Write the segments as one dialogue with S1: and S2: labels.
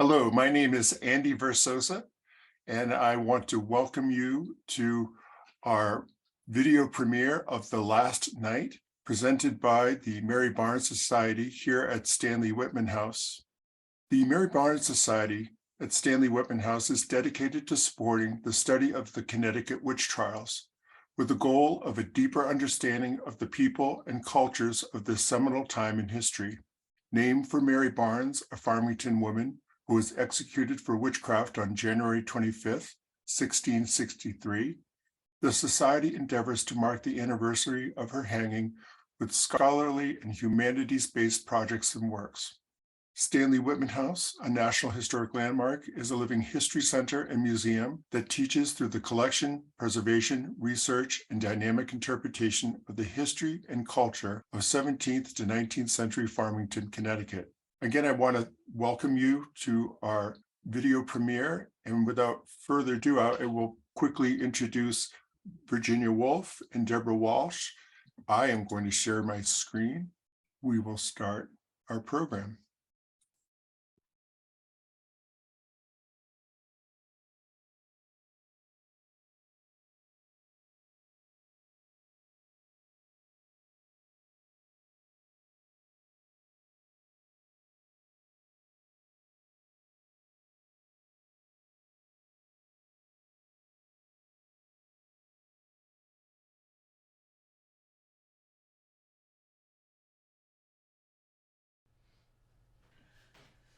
S1: Hello, my name is Andy Versosa, and I want to welcome you to our video premiere of The Last Night, presented by the Mary Barnes Society here at Stanley-Whitman House. The Mary Barnes Society at Stanley-Whitman House is dedicated to supporting the study of the Connecticut witch trials, with the goal of a deeper understanding of the people and cultures of this seminal time in history. Named for Mary Barnes, a Farmington woman who was executed for witchcraft on January 25th, 1663, the Society endeavors to mark the anniversary of her hanging with scholarly and humanities-based projects and works. Stanley-Whitman House, a National Historic Landmark, is a living history center and museum that teaches through the collection, preservation, research, and dynamic interpretation of the history and culture of 17th to 19th century Farmington, Connecticut. Again, I want to welcome you to our video premiere, and without further ado, I will quickly introduce Virginia Woolf and Debra Walsh. I am going to share my screen. We will start our program.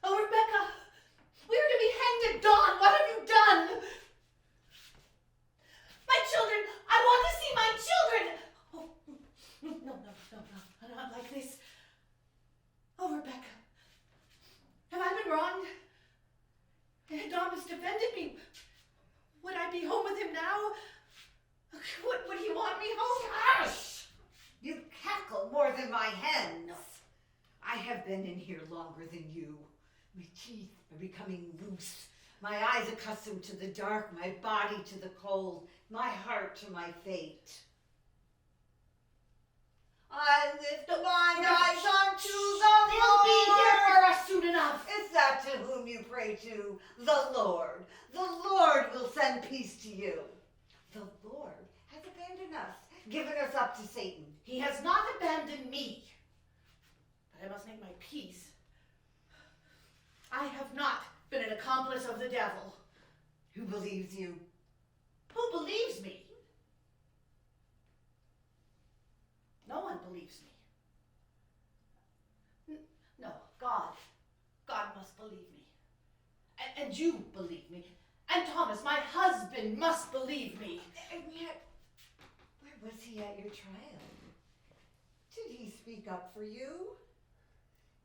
S2: Oh, Rebecca! We are to be hanged at dawn! What have you done? My children! I want to see my children! Oh, no, not like this. Oh, Rebecca. Have I been wronged? Don has defended me. Would I be home with him now? Would he want me home?
S3: Hush! You cackle more than my hens. I have been in here longer than you. My teeth are becoming loose. My eyes accustomed to the dark, my body to the cold, my heart to my fate. I lift mine eyes unto the
S2: They'll
S3: Lord.
S2: be here for us soon enough.
S3: Is that to whom you pray to? The Lord. The Lord will send peace to you. The Lord has abandoned us, given us up to Satan.
S2: He has not abandoned me. But I must make my peace. I have not been an accomplice of the devil.
S3: Who believes you?
S2: Who believes me? No one believes me. No, God. God must believe me. And you believe me. And Thomas, my husband, must believe me.
S3: And yet, where was he at your trial? Did he speak up for you?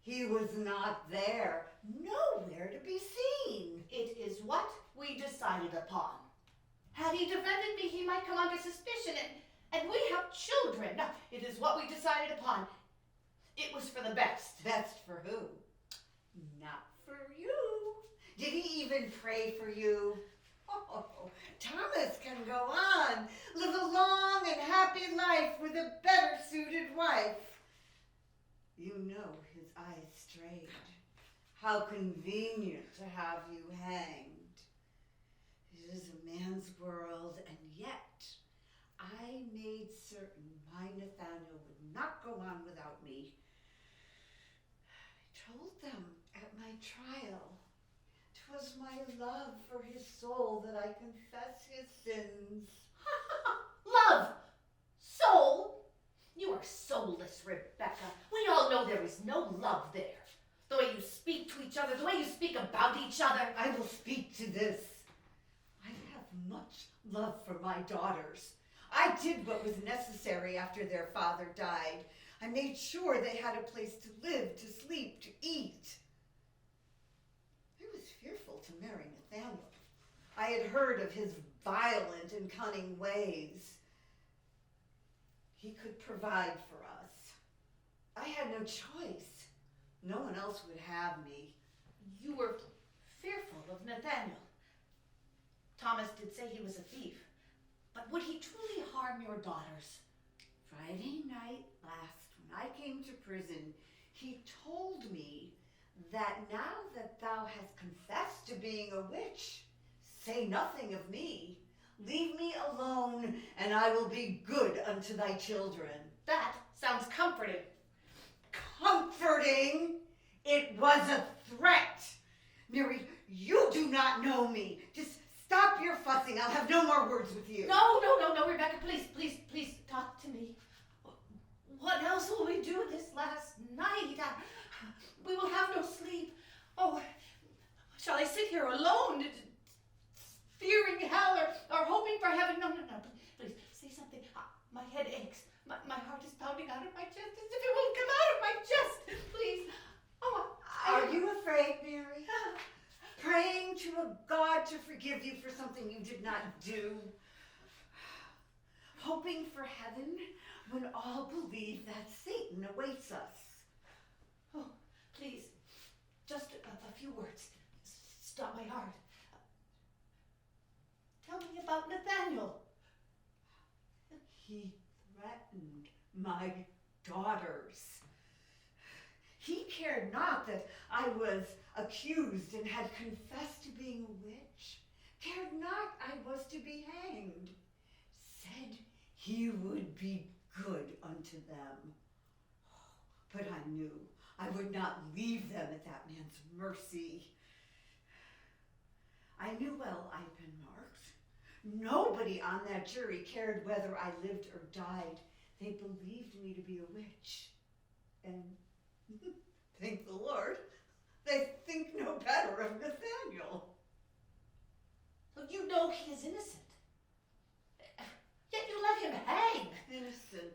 S3: He was not there, nowhere to be seen.
S2: It is what we decided upon. Had he defended me, he might come under suspicion, and we have children. No, it is what we decided upon. It was for the best.
S3: Best for who? Not for you. Did he even pray for you? Oh, Thomas can go on, live a long and happy life with a better suited wife. You know his eyes strayed. How convenient to have you hanged. It is a man's world, and yet I made certain my Nathaniel would not go on without me. I told them at my trial 'twas my love for his soul that I confess his sins.
S2: Love! Soul! You are soulless, Rebecca. We all know there is no love there. The way you speak to each other, the way you speak about each other.
S3: I will speak to this. I have much love for my daughters. I did what was necessary after their father died. I made sure they had a place to live, to sleep, to eat. I was fearful to marry Nathaniel. I had heard of his violent and cunning ways. He could provide for us. I had no choice. No one else would have me.
S2: You were fearful of Nathaniel. Thomas did say he was a thief, but would he truly harm your daughters?
S3: Friday night last, when I came to prison, he told me that now that thou hast confessed to being a witch, say nothing of me. Leave me alone, and I will be good unto thy children.
S2: That sounds comforting.
S3: Comforting? It was a threat. Mary, you do not know me. Just stop your fussing. I'll have no more words with you.
S2: No, Rebecca, please talk to me. What else will we do this last night? We will have no sleep. Oh, shall I sit here alone, fearing hell or hoping for heaven? No, please, say something. My head aches. My heart is pounding out of my chest as if it won't come out of my chest. Please. Oh,
S3: Are you afraid, Mary? Praying to a God to forgive you for something you did not do? Hoping for heaven when all believe that Satan awaits us?
S2: Oh, please, just a few words. Stop my heart. Tell me about Nathaniel.
S3: He threatened my daughters. He cared not that I was accused and had confessed to being a witch. Cared not I was to be hanged. Said he would be good unto them. But I knew I would not leave them at that man's mercy. I knew well I'd been marked. Nobody on that jury cared whether I lived or died. They believed me to be a witch. And thank the Lord, they think no better of Nathaniel.
S2: Well, you know he is innocent. Yet you let him hang.
S3: Innocent.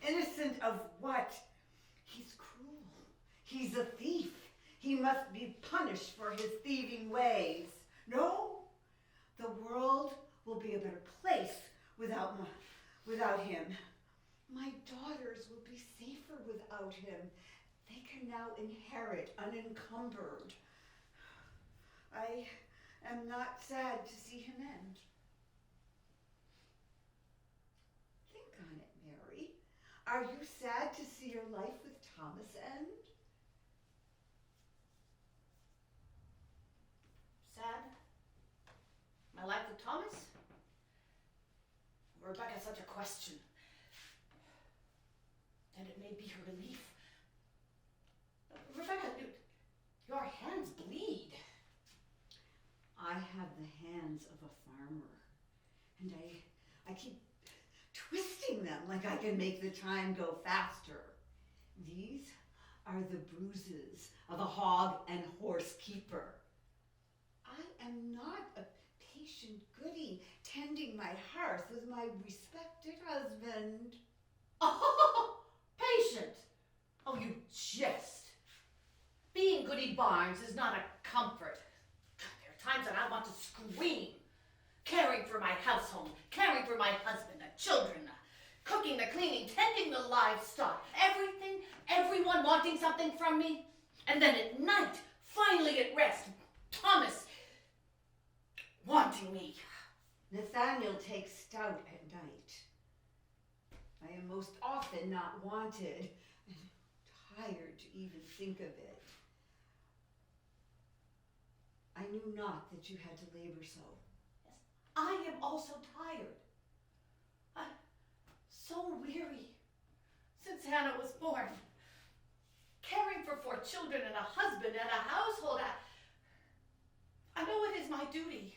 S3: Innocent of what? He's cruel. He's a thief. He must be punished for his thieving ways. No, the world will be a better place without him. My daughters will be safer without him. They can now inherit unencumbered. I am not sad to see him end. Think on it, Mary. Are you sad to see your life with Thomas end?
S2: Sad? My life with Thomas? Rebecca, such a question. And it may be her relief. Rebecca, your hands bleed.
S3: I have the hands of a farmer, and I keep twisting them like I can make the time go faster. These are the bruises of a hog and horse keeper. I am not a patient goody tending my hearth with my respected husband.
S2: Oh, patient. Oh, you jest. Being Goody Barnes is not a comfort. There are times that I want to scream. Caring for my household, caring for my husband, the children, cooking, the cleaning, tending the livestock, everything, everyone wanting something from me. And then at night, finally at rest, Thomas wanting me.
S3: Nathaniel takes stout at night. I am most often not wanted and tired to even think of it. I knew not that you had to labor so.
S2: Yes, I am also tired. I'm so weary since Hannah was born. Caring for 4 children and a husband and a household, I know it is my duty.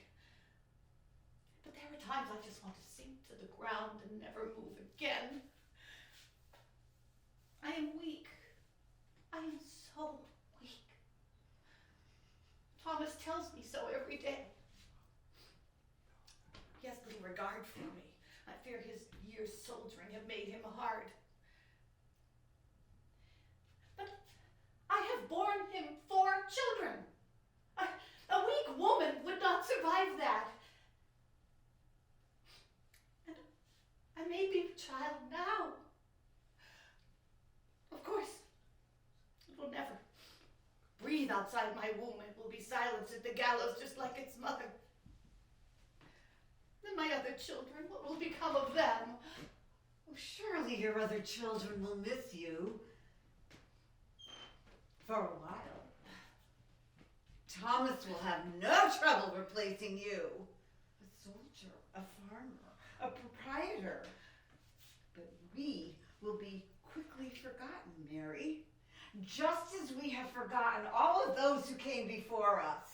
S2: But there are times I just want to sink to the ground and never move again. I am weak. I am so weak. Thomas tells me so every day. He has little regard for me. I fear his years soldiering have made him hard. But I have borne him 4 children. A weak woman would not survive that. And I may be a child now. Of course, it will never breathe outside my womb. It will be silenced at the gallows just like its mother. Then my other children, what will become of them?
S3: Oh, surely your other children will miss you. For a while. Thomas will have no trouble replacing you. A soldier, a farmer, a proprietor. But we will be quickly forgotten, Mary, just as we have forgotten all of those who came before us.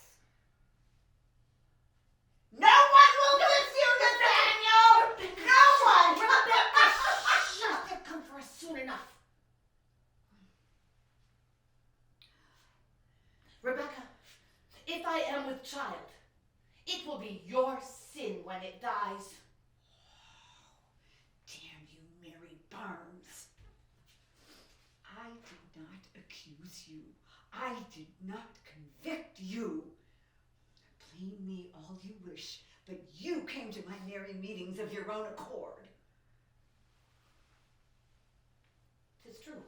S3: No one will miss you, Nathaniel! No one!
S2: Rebecca, shut! They'll come for us soon enough. Rebecca, if I am with child, it will be your sin when it dies.
S3: Damn you, Mary Barnes. I did not accuse you. I did not convict you. Blame me all you wish, but you came to my merry meetings of your own accord.
S2: 'Tis true.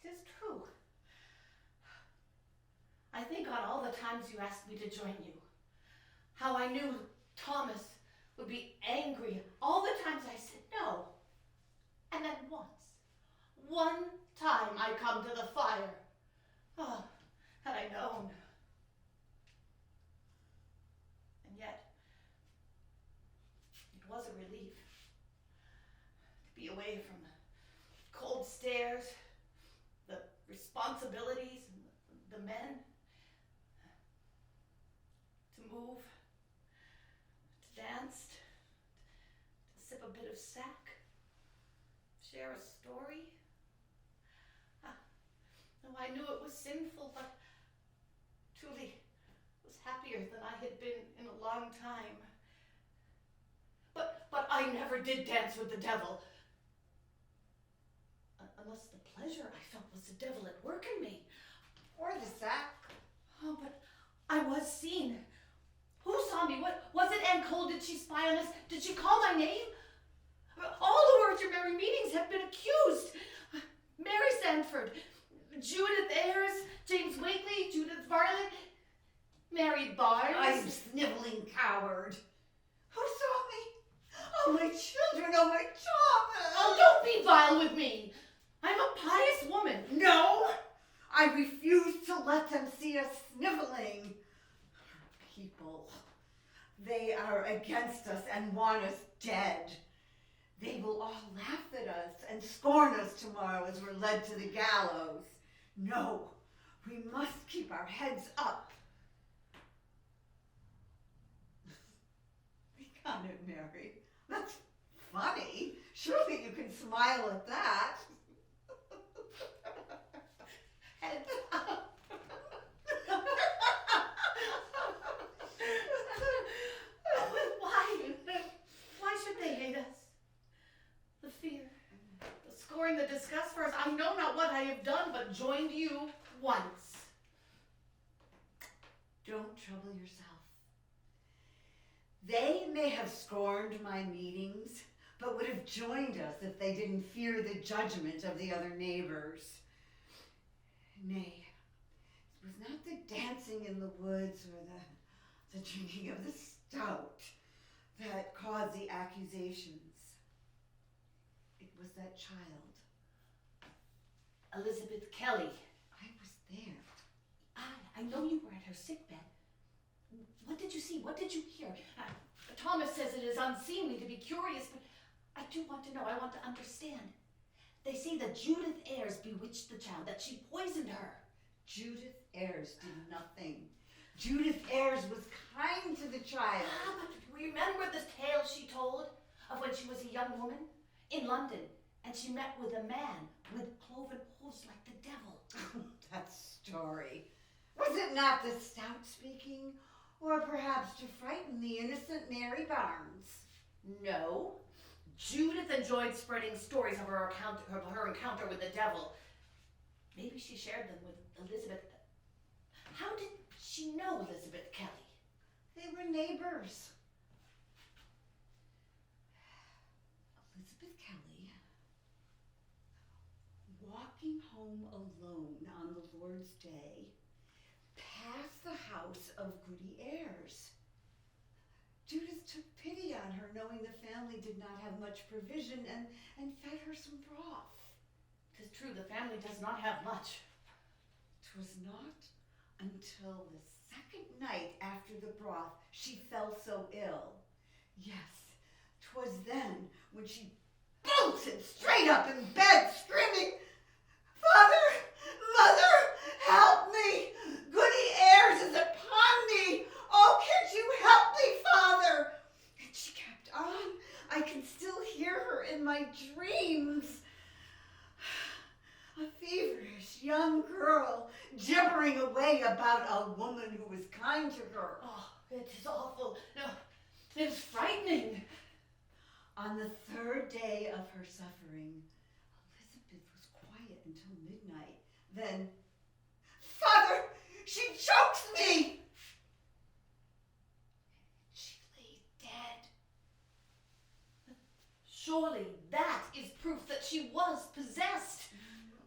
S2: 'Tis true. I think on all the times you asked me to join you, how I knew Thomas would be angry all the times I said no. And then one time I come to the fire. Oh, had I known. And yet, it was a relief to be away from the cold stares, the responsibilities, and the men. To move, to dance, to sip a bit of sack, share a story. Though I knew it was sinful, but truly was happier than I had been in a long time. But I never did dance with the devil. Unless the pleasure I felt was the devil at work in me.
S3: Or the sack.
S2: Oh, but I was seen. Who saw me? What was it? Ann Cole? Did she spy on us? Did she call my name? All who were at your merry meetings have been accused. Mary Sanford, Judith Ayres, James Wakely, Judith Varlett, Mary Barnes.
S3: I'm a sniveling coward. Who saw me? Oh, my children, oh, my Thomas.
S2: Oh, don't be vile with me. I'm a pious woman.
S3: No, I refuse to let them see us sniveling. People, they are against us and want us dead. They will all laugh at us and scorn us tomorrow as we're led to the gallows. No, we must keep our heads up. Be kind of Mary. That's funny. Surely you can smile at that.
S2: Heads up. Why should they hate us? The fear, the scorn, the disgust for us. I know not what I have done, but joined you once.
S3: Don't trouble yourself. They may have scorned my meetings, but would have joined us if they didn't fear the judgment of the other neighbors. Nay, it was not the dancing in the woods or the drinking of the stout that caused the accusations. It was that child.
S2: Elizabeth Kelly.
S3: I was there.
S2: I know you were at her sickbed. What did you see? What did you hear? Thomas says it is unseemly to be curious, but I do want to know. I want to understand. They say that Judith Ayres bewitched the child, that she poisoned her.
S3: Judith Ayres did nothing. Judith Ayres was kind to the child.
S2: But remember the tale she told of when she was a young woman in London, and she met with a man with cloven hooves like the devil.
S3: That story. Was it not the stout speaking, or perhaps to frighten the innocent Mary Barnes?
S2: No. Judith enjoyed spreading stories of her encounter with the devil. Maybe she shared them with Elizabeth. How did she know Elizabeth Kelly?
S3: They were neighbors. Elizabeth Kelly, walking home alone on the Lord's Day, passed the house of Goody Ayres. Judith took pity on her, knowing the family did not have much provision, and fed her some broth.
S2: 'Tis true, the family does not have much.
S3: 'Twas not until the second night after the broth she fell so ill. Yes, 'twas then when she bolted straight up in bed, screaming, "Father, Mother, help me! Goody Ayres is upon me! Oh, can't you help me, Father?" And she kept on. I can still hear her in my dreams. A feverish young girl gibbering away about a woman who was kind to her.
S2: Oh, it is awful. No, it is frightening.
S3: On the third day of her suffering, Elizabeth was quiet until midnight. Then, "Father, she chokes me!" She lay dead.
S2: Surely that is proof that she was possessed.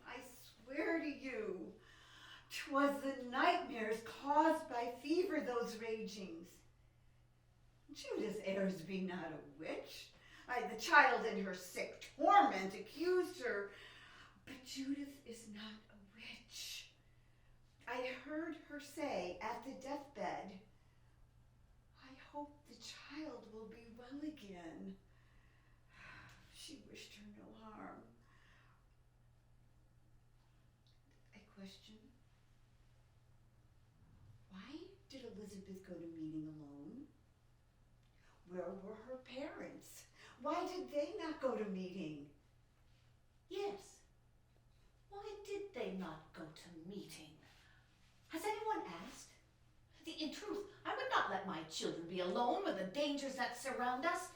S3: I swear to you, 'twas the nightmares caused by fever, those ragings. Judith Ayres be not a witch. The child in her sick torment accused her, but Judith is not a witch. I heard her say at the deathbed, "I hope the child will be well again." She wished her no harm. A question. Why did Elizabeth go to meeting alone? Where were her parents? Why did they not go to meeting?
S2: Yes. Why did they not go to meeting? Has anyone asked? In truth, I would not let my children be alone with the dangers that surround us.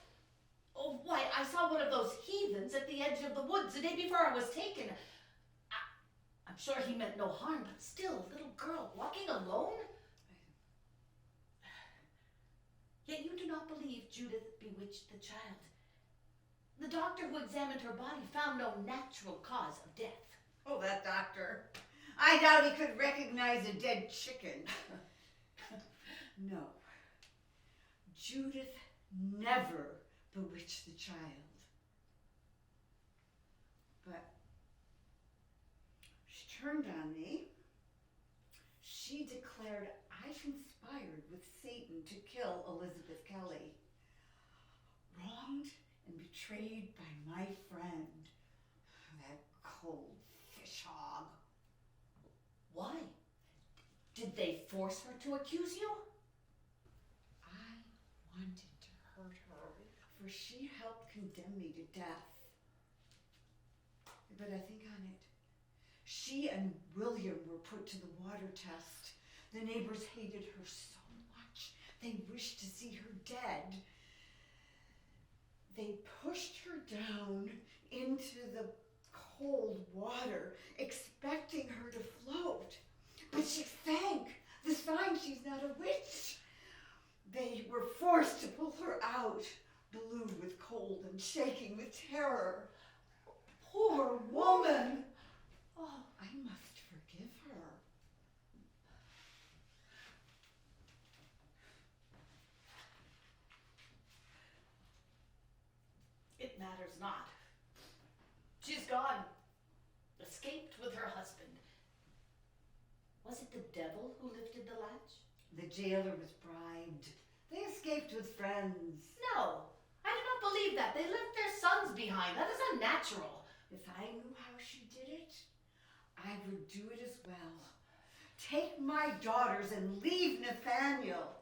S2: Oh, why, I saw one of those heathens at the edge of the woods the day before I was taken. I'm sure he meant no harm, but still, a little girl walking alone? Yet you do not believe Judith bewitched the child. The doctor who examined her body found no natural cause of death.
S3: Oh, that doctor. I doubt he could recognize a dead chicken. No. Judith never bewitched the child. But she turned on me. She declared I conspired with Satan to kill Elizabeth Kelly. Wronged and betrayed by my friend, that cold fish hog.
S2: Why? Did they force her to accuse you?
S3: I wanted to hurt her, for she helped condemn me to death. But I think on it. She and William were put to the water test. The neighbors hated her so much, they wished to see her dead. They pushed her down into the cold water, expecting her to float. But she sank, the sign she's not a witch. They were forced to pull her out, blue with cold and shaking with terror. Poor woman! Oh, I must forgive her.
S2: It matters not. She's gone. Escaped with her husband. Was it the devil who lifted the latch?
S3: The jailer was bribed. They escaped with friends.
S2: No, I do not believe that. They left their sons behind. That is unnatural.
S3: If I knew how she did it, I would do it as well. Take my daughters and leave Nathaniel.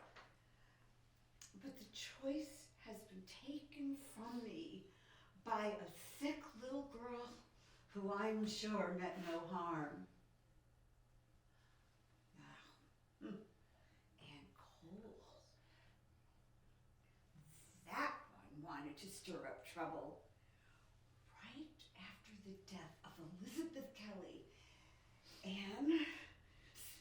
S3: But the choice has been taken from me by a sick little girl who I'm sure meant no harm. And Cole. That one wanted to stir up trouble. Right after the death of Elizabeth Kelly, Anne,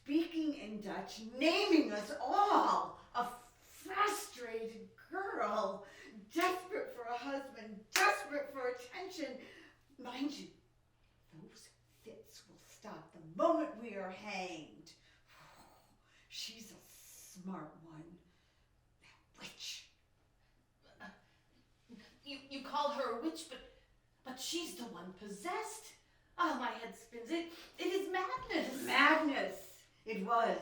S3: speaking in Dutch, naming us all, a frustrated girl, desperate for a husband, desperate for attention. Mind you, those fits will stop the moment we are hanged. She's a smart one. That witch.
S2: You call her a witch, but she's the one possessed. Oh, my head spins. It is madness.
S3: Madness. It was.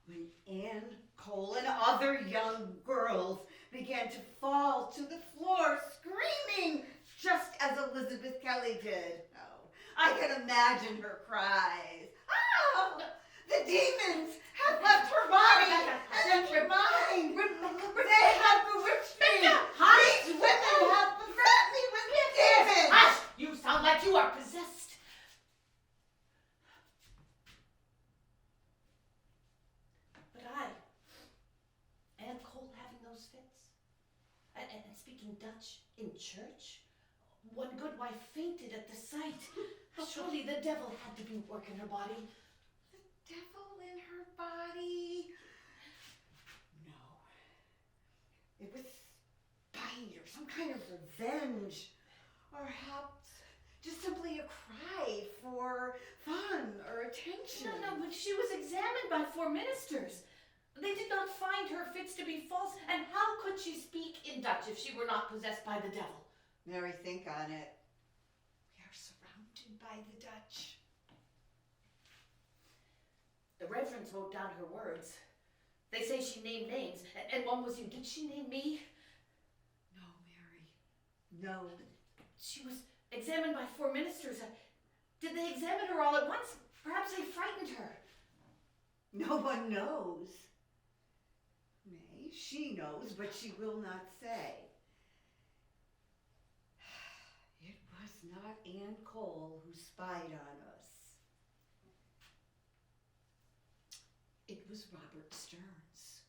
S3: when Anne Cole and other young girls began to fall to the floor screaming, just as Elizabeth Kelly did. Oh, I can imagine her cries. Oh, the demons have left her body and entered mine. They have bewitched me. These women have beset me with demons.
S2: Hush! You sound like you are possessed. But Anne Cole having those fits, and speaking Dutch in church. One good wife fainted at the sight. Surely the devil had to be working her body.
S3: The devil in her body? No. It was spite or some kind of revenge. Or perhaps just simply a cry for fun or attention.
S2: No, but she was examined by 4 ministers. They did not find her fits to be false, and how could she speak in Dutch if she were not possessed by the devil?
S3: Mary, think on it. We are surrounded by the Dutch.
S2: The reverends wrote down her words. They say she named names, and one was you. Did she name me?
S3: No, Mary. No.
S2: She was examined by 4 ministers. Did they examine her all at once? Perhaps they frightened her.
S3: No one knows. Nay, she knows, but she will not say. It was not Anne Cole who spied on us. It was Robert Stearns.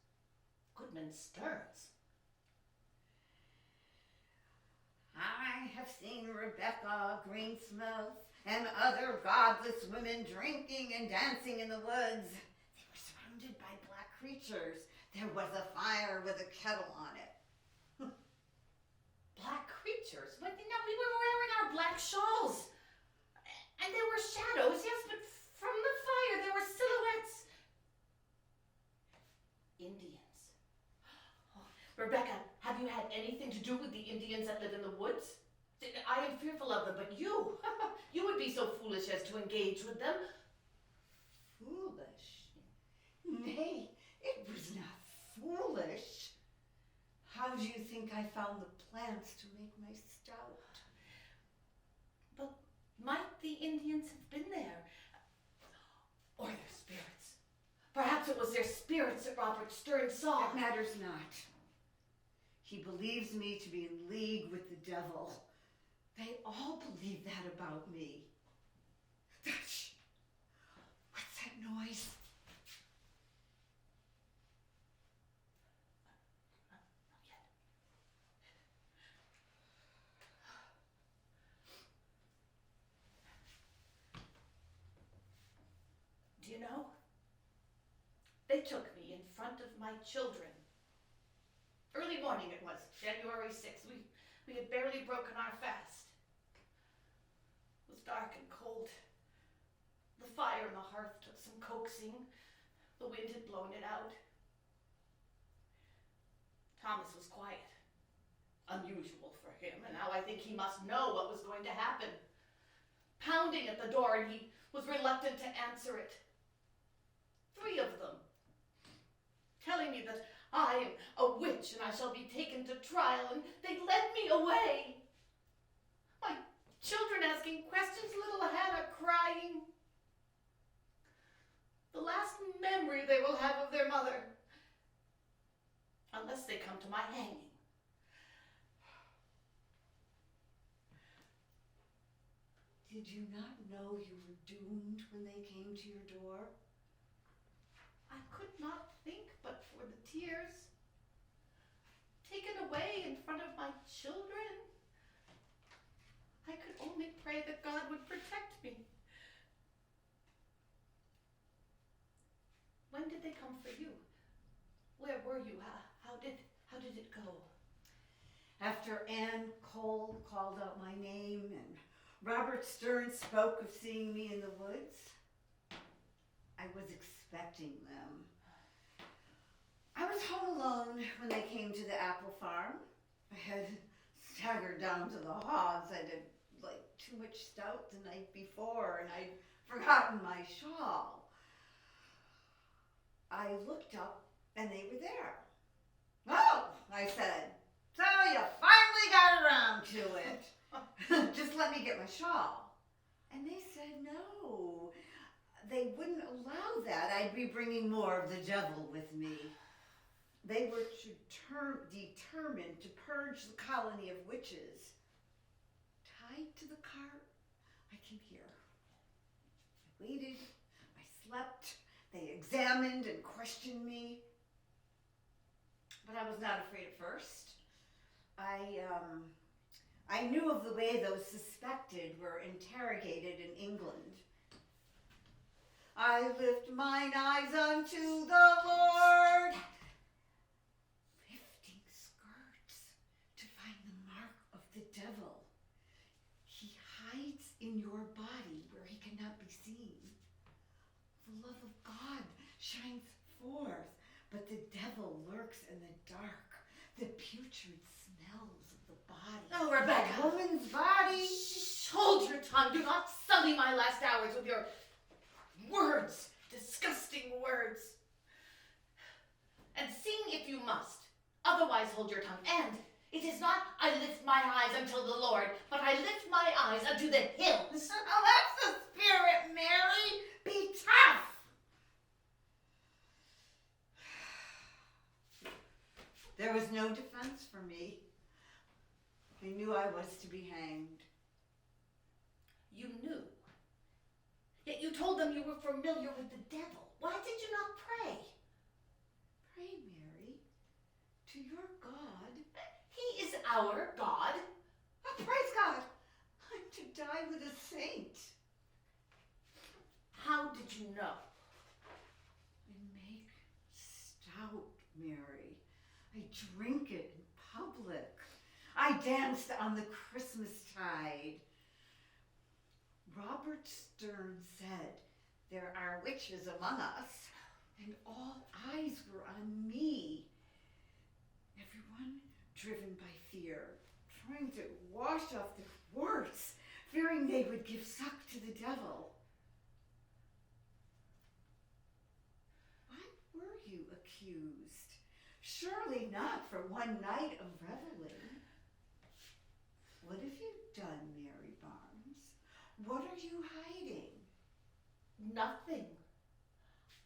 S2: Goodman Stearns.
S3: I have seen Rebecca Greensmith and other godless women drinking and dancing in the woods. They were surrounded by black creatures. There was a fire with a kettle on it.
S2: Black creatures? But no, we were wearing our black shawls. And there were shadows, yes, but from the fire there were silhouettes. Indians. Oh, Rebecca, have you had anything to do with the Indians that live in the woods? I am fearful of them, but you would be so foolish as to engage with them.
S3: Foolish? Nay, it was not foolish. How do you think I found the plants to make my stout?
S2: But might the Indians have been there? Or their spirits? Perhaps it was their spirits that Robert Stearns saw.
S3: It matters not. He believes me to be in league with the devil. They all believe that about me. Shh. What's that noise?
S2: Do you know? They took me in front of my children. Early morning it was, January 6th. We had barely broken our fast. It was dark and cold. The fire in the hearth took some coaxing. The wind had blown it out. Thomas was quiet. Unusual for him, and now I think he must know what was going to happen. Pounding at the door, and he was reluctant to answer it. 3 of them, telling me that I am a witch and I shall be taken to trial, and they led me away. My children asking questions, little Hannah crying. The last memory they will have of their mother, unless they come to my hanging.
S3: Did you not know you were doomed when they came to your door?
S2: I could not think but for the tears. Taken away in front of my children. I could only pray that God would protect me. When did they come for you? Where were you? How did it go?
S3: After Anne Cole called out my name and Robert Stearns spoke of seeing me in the woods, I was expecting them. I was home alone when they came to the apple farm. I had staggered down to the hogs. I'd had too much stout the night before, and I'd forgotten my shawl. I looked up and they were there. "Oh," I said, "so you finally got around to it. Just let me get my shawl." And they said no. They wouldn't allow that. I'd be bringing more of the devil with me. They were determined to purge the colony of witches. Tied to the cart, I can hear. I waited, I slept, they examined and questioned me. But I was not afraid at first. I knew of the way those suspected were interrogated in England. "I lift mine eyes unto the Lord," lifting skirts to find the mark of the devil. "He hides in your body where he cannot be seen. The love of God shines forth, but the devil lurks in the dark. The putrid smells of the body."
S2: Oh, Rebecca!
S3: A woman's body.
S2: Shh, hold your tongue. Do not sully my last hours with your words. Disgusting words. And sing if you must. Otherwise hold your tongue. And it is not "I lift my eyes unto the Lord," but "I lift my eyes unto the hills."
S3: Oh, that's the spirit, Mary. Be tough. There was no defense for me. I knew I was to be hanged.
S2: You knew. Yet you told them you were familiar with the devil. Why did you not pray?
S3: Pray, Mary, to your God.
S2: He is our God.
S3: Oh, praise God. I'm to die with a saint.
S2: How did you know?
S3: I make stout, Mary. I drink it in public. I danced on the Christmas tide. Robert Sterne said, "There are witches among us," and all eyes were on me. Everyone driven by fear, trying to wash off their warts, fearing they would give suck to the devil. Why were you accused? Surely not for one night of reveling. What have you done, Mary Barnes? What are you hiding?
S2: Nothing.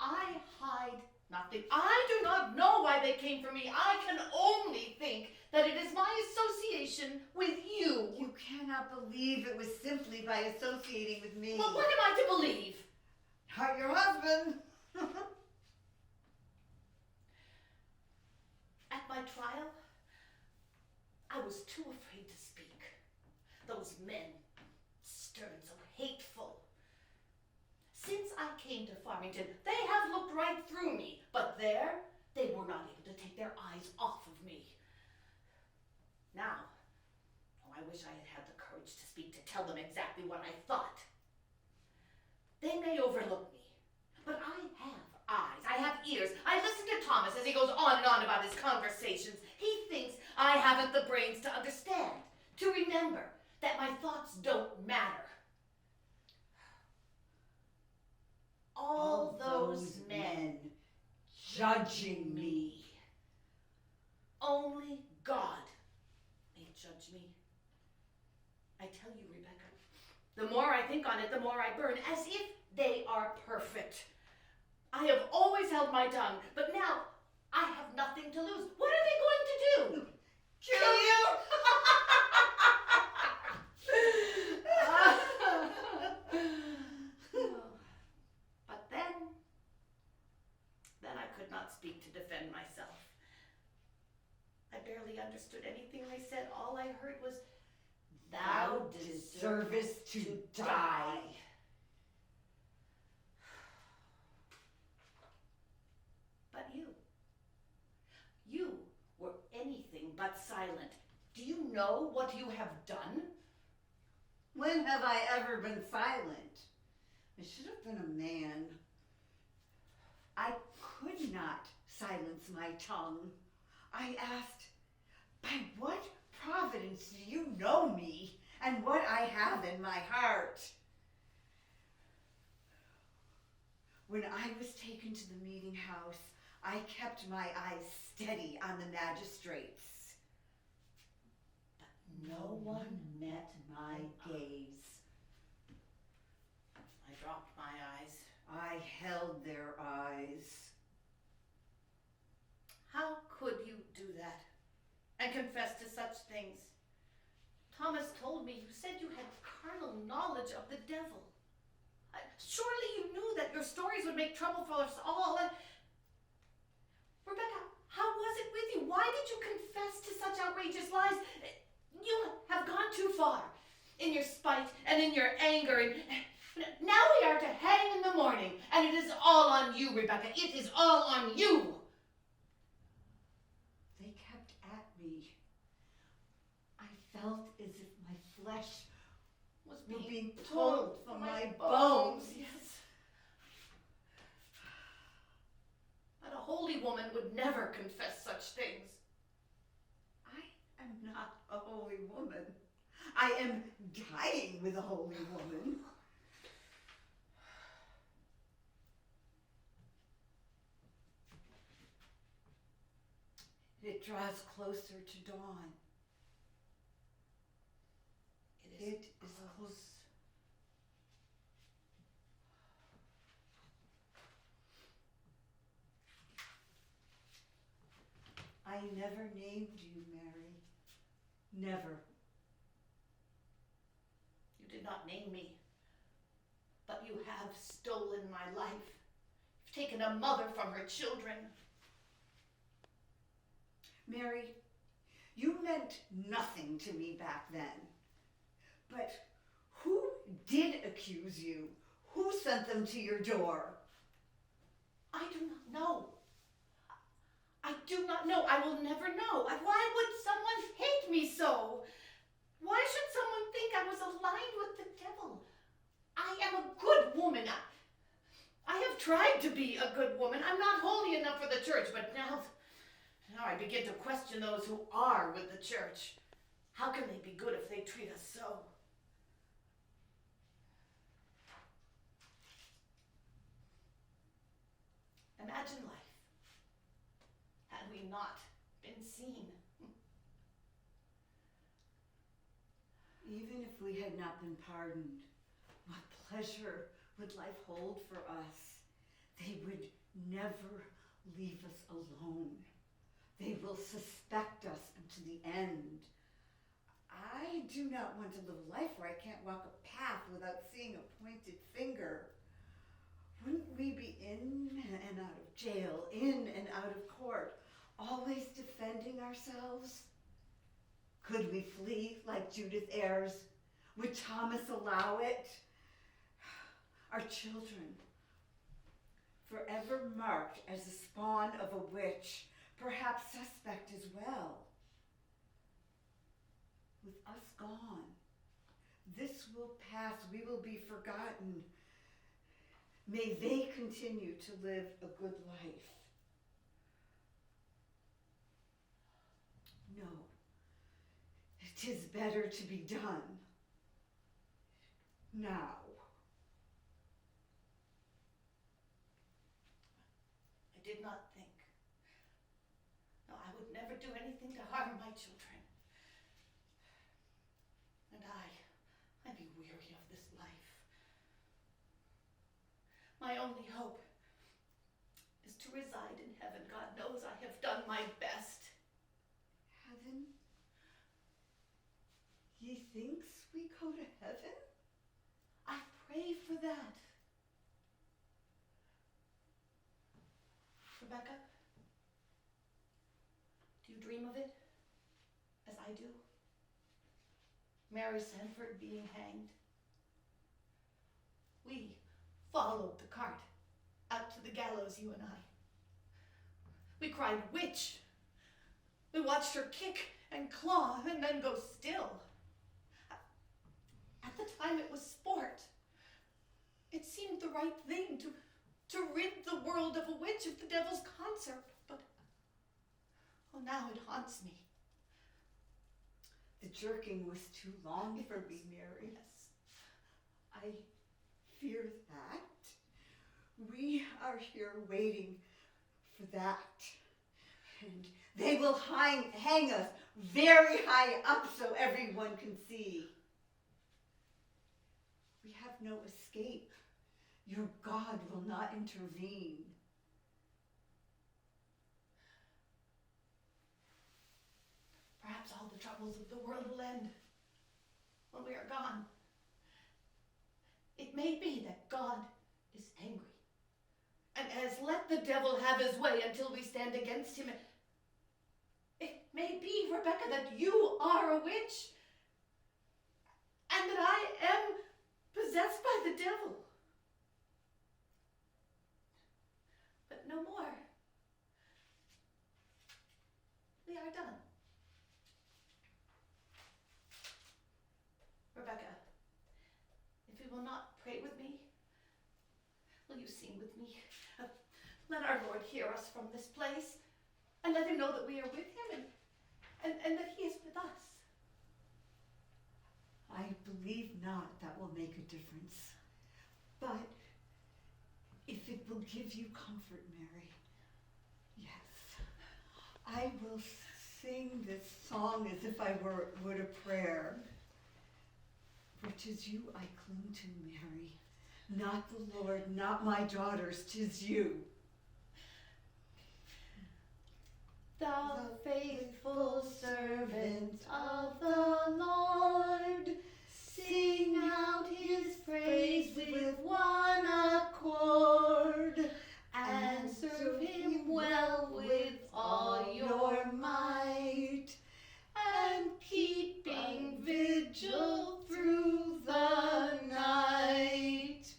S2: I hide nothing. I do not know why they came for me. I can only think that it is my association with you.
S3: You cannot believe it was simply by associating with me.
S2: Well, what am I to believe?
S3: Not your husband.
S2: At my trial, I was too afraid to speak. Those men, stern, so hateful. Since I came to Farmington, they have looked right through me, but there, they were not able to take their eyes off of me. Now, I wish I had had the courage to speak, to tell them exactly what I thought. They may overlook me, but I have eyes, I have ears. I listen to Thomas as he goes on and on about his conversations. He thinks I haven't the brains to understand, to remember that my thoughts don't matter. All those men
S3: judging me.
S2: Only God may judge me. I tell you, Rebecca, the more I think on it, the more I burn, as if they are perfect. I have always held my tongue, but now I have nothing to lose. What are they going to do?
S3: Kill you?
S2: But then I could not speak to defend myself. I barely understood anything they said. All I heard was, "Thou
S3: deservest to die."
S2: But you were anything but silent. Do you know what you have done?
S3: When have I ever been silent? I should have been a man. I could not silence my tongue. I asked, "By what providence do you know me and what I have in my heart?" When I was taken to the meeting house, I kept my eyes steady on the magistrates. But no one met my gaze.
S2: I dropped my eyes.
S3: I held their eyes.
S2: How could you do that and confess to such things? Thomas told me you said you had carnal knowledge of the devil. Surely you knew that your stories would make trouble for us all. And Rebecca, how was it with you? Why did you confess to such outrageous lies? You have gone too far in your spite and in your anger. And now we are to hang in the morning, and it is all on you, Rebecca. It is all on you.
S3: They kept at me. I felt as if my flesh
S2: Was
S3: were
S2: being
S3: being
S2: torn
S3: pulled from my
S2: bones.
S3: bones.
S2: Yes. But a holy woman would never confess such things.
S3: I am not a holy woman. I am dying with a holy woman. It draws closer to dawn. It is close. I never named you, Mary. Never.
S2: You did not name me, but you have stolen my life. You've taken a mother from her children.
S3: Mary, you meant nothing to me back then. But who did accuse you? Who sent them to your door?
S2: I do not know. I do not know. I will never know. Why would someone hate me so? Why should someone think I was aligned with the devil? I am a good woman. I have tried to be a good woman. I'm not holy enough for the church, but now I begin to question those who are with the church. How can they be good if they treat us so? Imagine life had we not been seen.
S3: Even if we had not been pardoned, what pleasure would life hold for us? They would never leave us alone. They will suspect us unto the end. I do not want to live a life where I can't walk a path without seeing a pointed finger. Wouldn't we be in and out of jail, in and out of court, always defending ourselves? Could we flee like Judith Ayres? Would Thomas allow it? Our children, forever marked as the spawn of a witch, perhaps suspect as well. With us gone, this will pass, we will be forgotten. May they continue to live a good life. No, it is better to be done now.
S2: I did not think. No, I would never do anything to harm my children. And I be weary of this life. My only hope is to reside in heaven. God knows I have done my best.
S3: Heaven? Ye thinks we go to heaven?
S2: I pray for that. Rebecca, do you dream of it, as I do? Mary Sanford being hanged. We followed the cart out to the gallows, you and I. We cried, witch. We watched her kick and claw and then go still. At the time it was sport. It seemed the right thing to rid the world of a witch of the devil's concert, but now it haunts me.
S3: The jerking was too long for me, Mary.
S2: Yes.
S3: I fear that. We are here waiting for that. And they will hang us very high up so everyone can see. We have no escape. Your God will not intervene.
S2: Perhaps all the troubles of the world will end when we are gone. It may be that God is angry and has let the devil have his way until we stand against him. It may be, Rebecca, that you are a witch and that I am possessed by the devil. But no more. We are done. Rebecca, if you will not pray with me, will you sing with me? Let our Lord hear us from this place, and let him know that we are with him and that he is with us.
S3: I believe not that will make a difference. But if it will give you comfort, Mary, yes, I will sing this song as if I would a prayer. For 'tis you I cling to, Mary, not the Lord, not my daughters, 'tis you.
S2: Thou faithful servant of the Lord, sing out his praise with one accord, and serve him well with all your might, and keeping vigil through the night.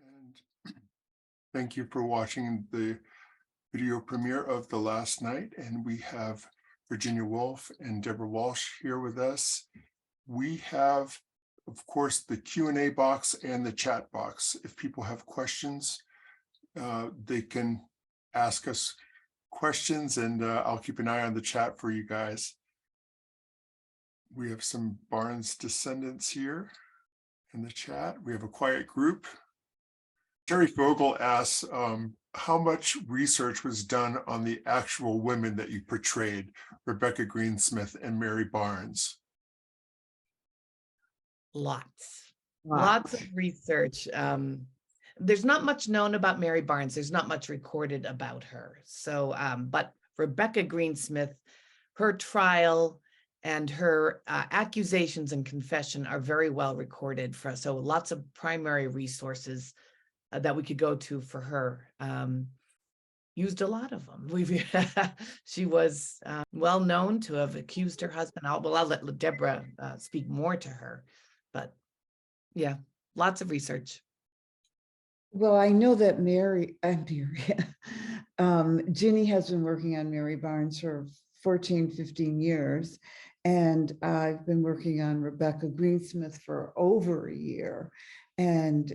S1: And thank you for watching the video premiere of The Last Night. And we have Virginia Woolf and Debra Walsh here with us. We have, of course, the Q&A box and the chat box. If people have questions, they can ask us questions, and I'll keep an eye on the chat for you guys. We have some Barnes descendants here in the chat. We have a quiet group. Terry Vogel asks, how much research was done on the actual women that you portrayed, Rebecca Greensmith and Mary Barnes?
S4: Lots of research. There's not much known about Mary Barnes. There's not much recorded about her. So, but Rebecca Greensmith, her trial and her accusations and confession are very well recorded. So lots of primary resources that we could go to for her. Used a lot of them. She was well known to have accused her husband. I'll let Debra speak more to her, but yeah, lots of research.
S5: Well, I know that Ginny has been working on Mary Barnes for 14, 15 years. And I've been working on Rebecca Greensmith for over a year and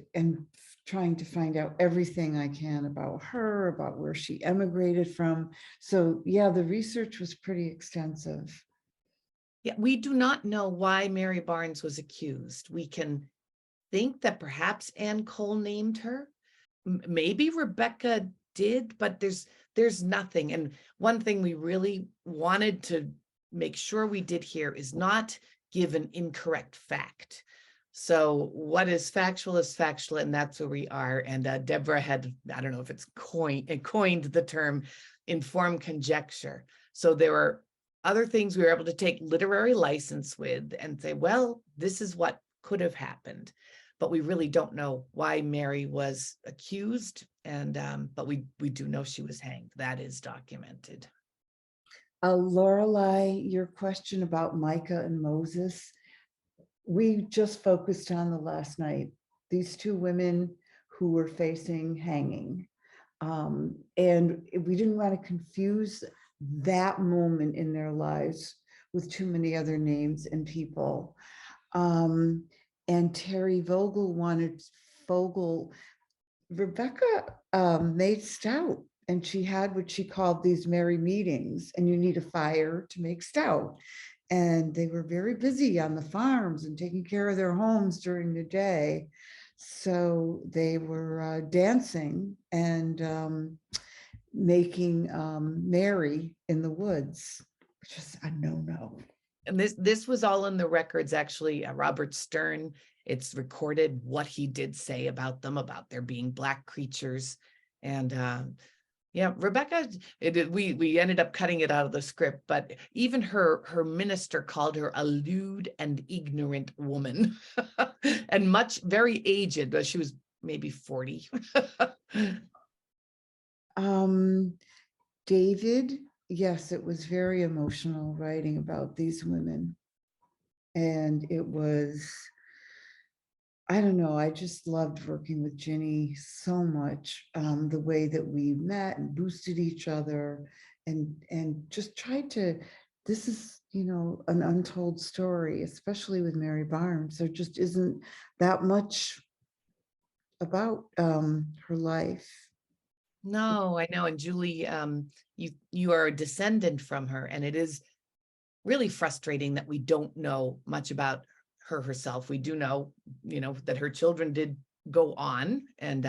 S5: trying to find out everything I can about her, about where she emigrated from. So yeah, the research was pretty extensive.
S4: Yeah, we do not know why Mary Barnes was accused. We can think that perhaps Ann Cole named her. Maybe Rebecca did, but there's nothing. And one thing we really wanted to make sure we did here is not give an incorrect fact. So what is factual, and that's where we are. And Debra had, I don't know if it's coined the term informed conjecture. So there were other things we were able to take literary license with and say, well, this is what could have happened. But we really don't know why Mary was accused. And but we do know she was hanged. That is documented.
S5: Lorelei, your question about Micah and Moses, we just focused on The Last Night. These two women who were facing hanging. And we didn't want to confuse that moment in their lives with too many other names and people. And Terry Vogel wanted Rebecca made stout, and she had what she called these merry meetings, and you need a fire to make stout. and they were very busy on the farms and taking care of their homes during the day. So they were dancing and making merry in the woods, which is a no-no.
S4: And this was all in the records, actually. Robert Stern, it's recorded what he did say about them, about there being Black creatures. And yeah, Rebecca, we ended up cutting it out of the script, but even her minister called her a lewd and ignorant woman, and very aged, but she was maybe 40.
S5: David, yes, it was very emotional writing about these women. And it was, I don't know, I just loved working with Ginny so much. The way that we met and boosted each other and just tried to, this is, an untold story, especially with Mary Barnes. There just isn't that much about her life.
S4: No, I know. And Julie, you are a descendant from her, and it is really frustrating that we don't know much about her herself. We do know, that her children did go on and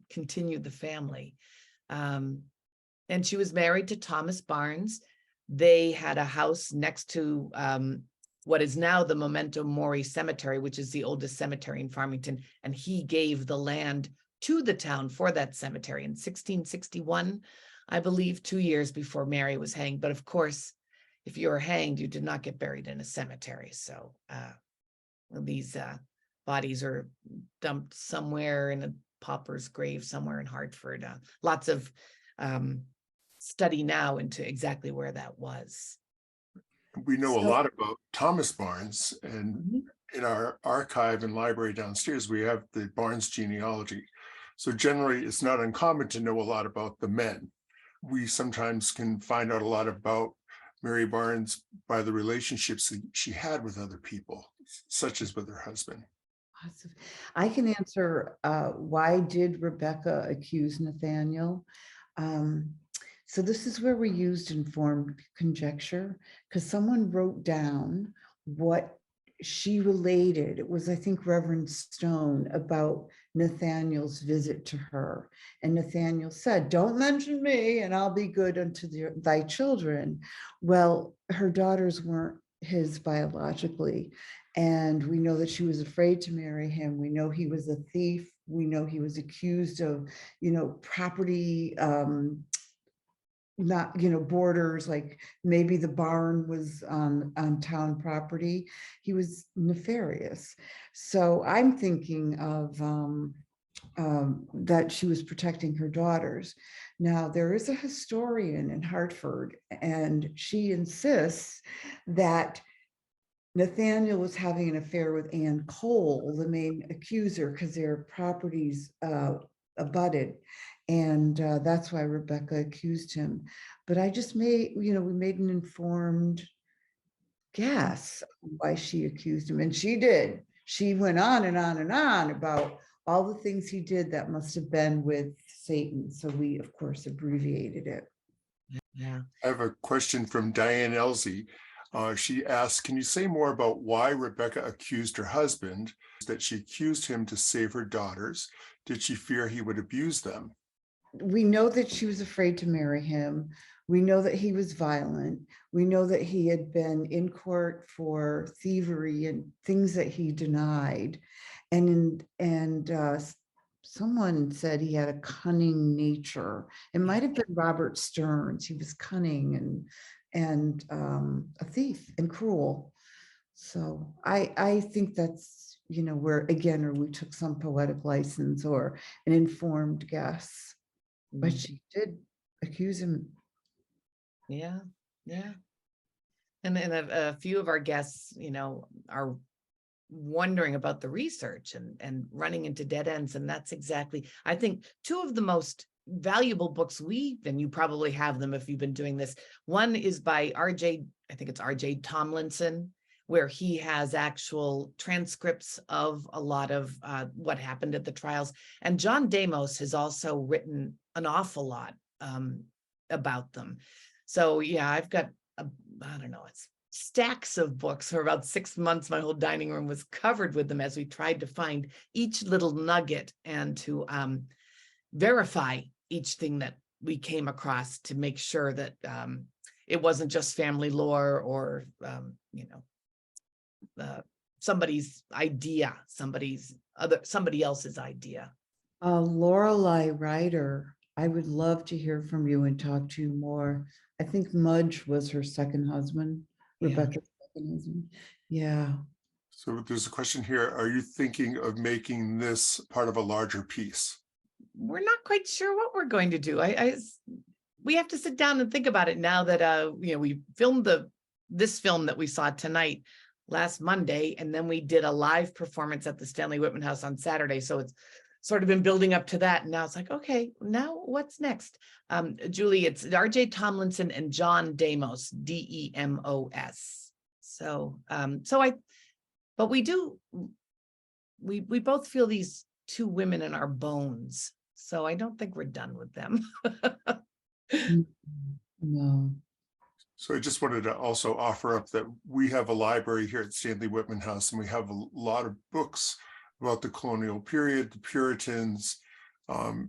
S4: continue the family. And she was married to Thomas Barnes. They had a house next to what is now the Memento Mori Cemetery, which is the oldest cemetery in Farmington. And he gave the land to the town for that cemetery in 1661, I believe, 2 years before Mary was hanged. But of course, if you were hanged, you did not get buried in a cemetery. So these bodies are dumped somewhere in a pauper's grave somewhere in Hartford. Lots of study now into exactly where that was.
S1: We know a
S4: So-
S1: lot about Thomas Barnes, and in our archive and library downstairs, we have the Barnes genealogy. So generally, it's not uncommon to know a lot about the men. We sometimes can find out a lot about Mary Barnes by the relationships that she had with other people, such as with her husband.
S5: Awesome. I can answer why did Rebecca accuse Nathaniel? So this is where we used informed conjecture, because someone wrote down what she related. It was, I think, Reverend Stone, about Nathaniel's visit to her. And Nathaniel said, "Don't mention me and I'll be good unto thy children." Well, her daughters weren't his biologically. And we know that she was afraid to marry him. We know he was a thief. We know he was accused of, property, not, borders, like maybe the barn was on town property. He was nefarious. So I'm thinking of that she was protecting her daughters. Now, there is a historian in Hartford, and she insists that Nathaniel was having an affair with Ann Cole, the main accuser, because their properties abutted. And that's why Rebecca accused him. But I just we made an informed guess why she accused him. And she did. She went on and on and on about all the things he did that must have been with Satan. So we, of course, abbreviated it.
S4: Yeah.
S1: I have a question from Diane Elsey. She asks, can you say more about why Rebecca accused her husband, that she accused him to save her daughters? Did she fear he would abuse them?
S5: We know that she was afraid to marry him. We know that he was violent. We know that he had been in court for thievery and things that he denied. And someone said he had a cunning nature. It might have been Robert Stearns. He was cunning and a thief and cruel. So I think that's, where again, or we took some poetic license or an informed guess. But she did accuse him.
S4: Yeah. And then a few of our guests, are wondering about the research and running into dead ends. And that's exactly, I think, two of the most valuable books and you probably have them if you've been doing this. One is by I think it's R.J. Tomlinson, where he has actual transcripts of a lot of what happened at the trials. And John Damos has also written an awful lot about them. So yeah, I've got, I don't know, it's stacks of books. For about 6 months, my whole dining room was covered with them as we tried to find each little nugget and to verify each thing that we came across to make sure that it wasn't just family lore or, somebody's idea, somebody else's idea.
S5: Lorelei Ryder, I would love to hear from you and talk to you more. I think Mudge was her second husband,
S4: Yeah.
S5: Rebecca's second husband. Yeah.
S1: So there's a question here. Are you thinking of making this part of a larger piece?
S4: We're not quite sure what we're going to do. We have to sit down and think about it now that we filmed this film that we saw tonight last Monday, and then we did a live performance at the Stanley-Whitman House on Saturday. So it's sort of been building up to that. And now it's like, okay, now what's next? Julie, it's R.J. Tomlinson and John Demos, Demos. But we both feel these two women in our bones. So I don't think we're done with them.
S5: No.
S1: So I just wanted to also offer up that we have a library here at Stanley-Whitman House, and we have a lot of books about the colonial period, the Puritans,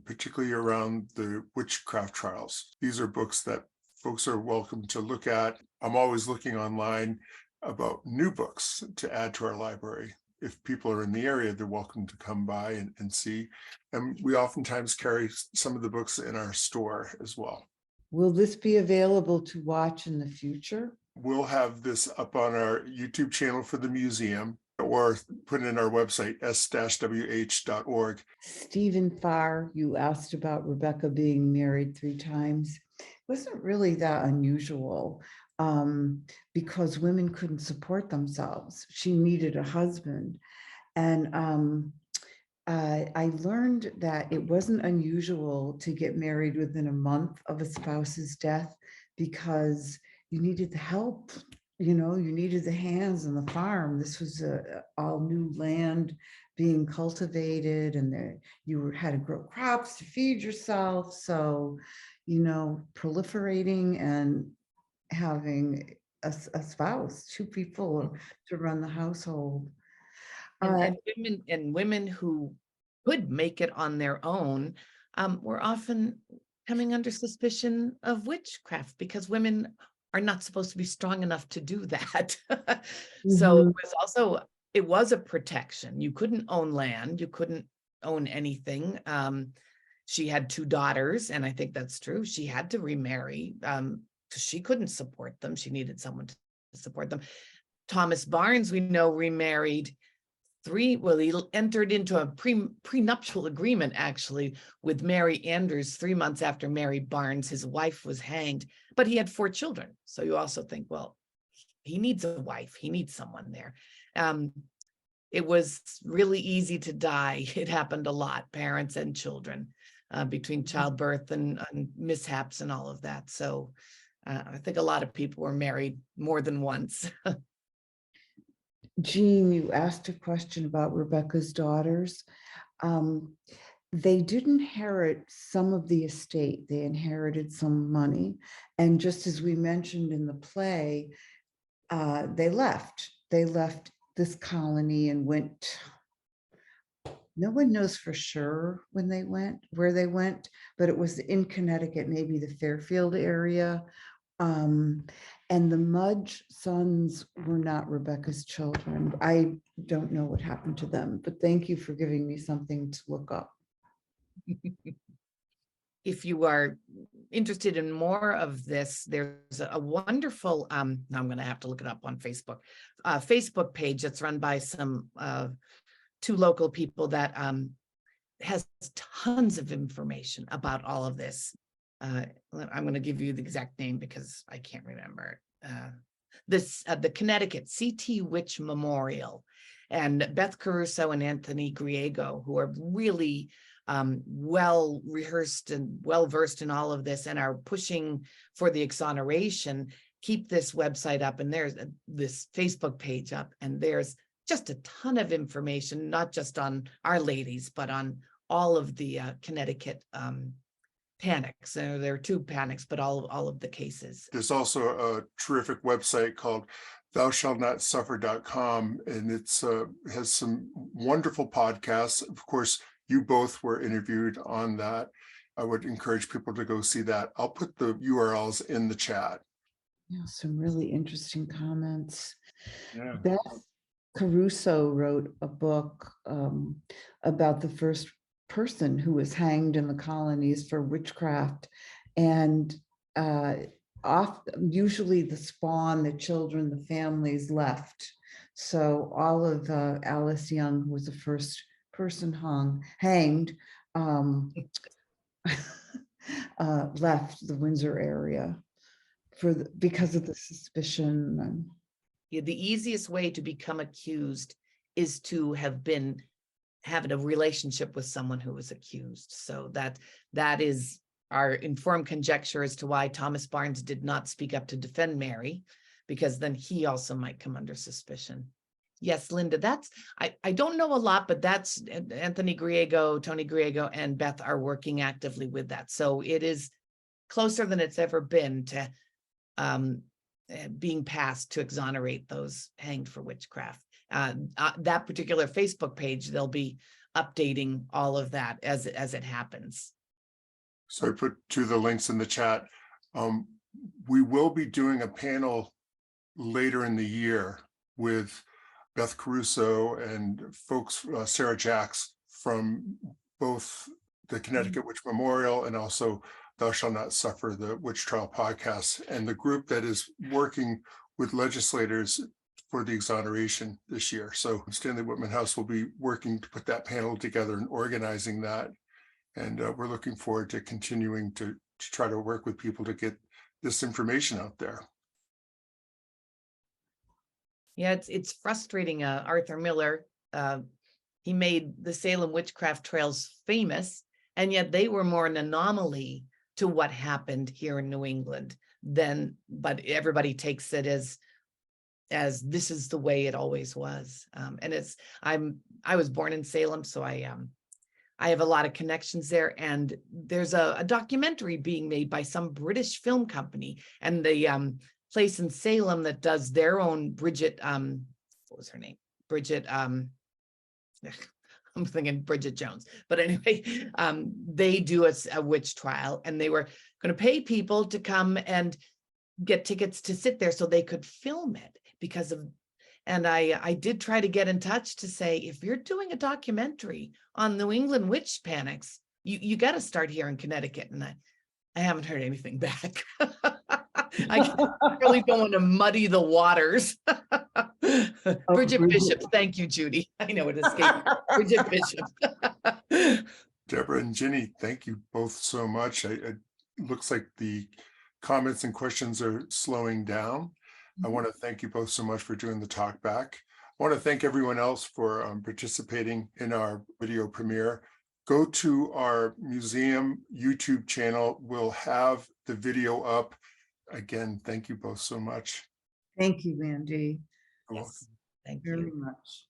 S1: particularly around the witchcraft trials. These are books that folks are welcome to look at. I'm always looking online about new books to add to our library. If people are in the area, they're welcome to come by and see. And we oftentimes carry some of the books in our store as well.
S5: Will this be available to watch in the future?
S1: We'll have this up on our YouTube channel for the museum, or put it in our website, s-wh.org.
S5: Stephen Farr, you asked about Rebecca being married 3 times. It wasn't really that unusual because women couldn't support themselves. She needed a husband. And I learned that it wasn't unusual to get married within a month of a spouse's death because you needed the help. You needed the hands on the farm. This was all new land being cultivated, and you had to grow crops to feed yourself. So, proliferating and having a spouse, 2 people to run the household.
S4: And women who could make it on their own were often coming under suspicion of witchcraft because women are not supposed to be strong enough to do that. So it was a protection. You couldn't own land. You couldn't own anything. She had 2 daughters, and I think that's true. She had to remarry because she couldn't support them. She needed someone to support them. Thomas Barnes, we know, remarried he entered into a prenuptial agreement actually with Mary Anders 3 months after Mary Barnes, his wife, was hanged, but he had 4 children. So you also think, well, he needs a wife, he needs someone there. It was really easy to die. It happened a lot, parents and children, between childbirth and mishaps and all of that. So I think a lot of people were married more than once.
S5: Jean, you asked a question about Rebecca's daughters. They did inherit some of the estate. They inherited some money. And just as we mentioned in the play, they left. They left this colony and went. No one knows for sure where they went, but it was in Connecticut, maybe the Fairfield area. And the Mudge sons were not Rebecca's children. I don't know what happened to them, but thank you for giving me something to look up.
S4: If you are interested in more of this, there's a wonderful, now I'm going to have to look it up on Facebook, Facebook page that's run by some 2 local people that has tons of information about all of this. I'm going to give you the exact name because I can't remember it. The Connecticut CT Witch Memorial, and Beth Caruso and Anthony Griego, who are really well rehearsed and well versed in all of this and are pushing for the exoneration, keep this website up, and there's this Facebook page up, and there's just a ton of information, not just on Our Ladies, but on all of the Connecticut panics. There are two panics, but all of the cases.
S1: There's also a terrific website called thoushallnotsuffer.com, and it's has some wonderful podcasts. Of course, you both were interviewed on that. I would encourage people to go see that. I'll put the URLs in the chat.
S5: Yeah, some really interesting comments.
S1: Yeah.
S5: Beth Caruso wrote a book about the first person who was hanged in the colonies for witchcraft, and usually the spawn, the children, the families left. So all of Alice Young, who was the first person hanged, left the Windsor area because of the suspicion.
S4: Yeah, the easiest way to become accused is to have been having a relationship with someone who was accused. So that is our informed conjecture as to why Thomas Barnes did not speak up to defend Mary, because then he also might come under suspicion. Yes, Linda, I don't know a lot, but that's Anthony Griego, Tony Griego, and Beth are working actively with that. So it is closer than it's ever been to being passed to exonerate those hanged for witchcraft. That particular Facebook page, they'll be updating all of that as it happens.
S1: So I put two of the links in the chat. We will be doing a panel later in the year with Beth Caruso and folks, Sarah Jacks from both the Connecticut Witch Memorial and also Thou Shalt Not Suffer, the Witch Trial podcast, and the group that is working with legislators for the exoneration this year. So Stanley-Whitman House will be working to put that panel together and organizing that. And we're looking forward to continuing to try to work with people to get this information out there.
S4: Yeah, it's frustrating. Arthur Miller, he made the Salem witchcraft trails famous, and yet they were more an anomaly to what happened here in New England but everybody takes it as this is the way it always was. And I was born in Salem, so I have a lot of connections there, and there's a documentary being made by some British film company, and the place in Salem that does their own Bridget, what was her name? Bridget, I'm thinking Bridget Jones, but anyway, they do a witch trial, and they were going to pay people to come and get tickets to sit there so they could film it and I did try to get in touch to say, if you're doing a documentary on New England witch panics, you got to start here in Connecticut. And I haven't heard anything back. I really don't want to muddy the waters. Bridget Bishop. Thank you, Judy. I know it escaped. Bridget Bishop.
S1: Debra and Ginny, thank you both so much. It looks like the comments and questions are slowing down. I want to thank you both so much for doing the talk back. I want to thank everyone else for participating in our video premiere. Go to our museum YouTube channel. We'll have the video up. Again, thank you both so much.
S5: Thank you, Andy.
S1: You're
S4: Yes, thank
S5: Very
S4: you.
S5: much.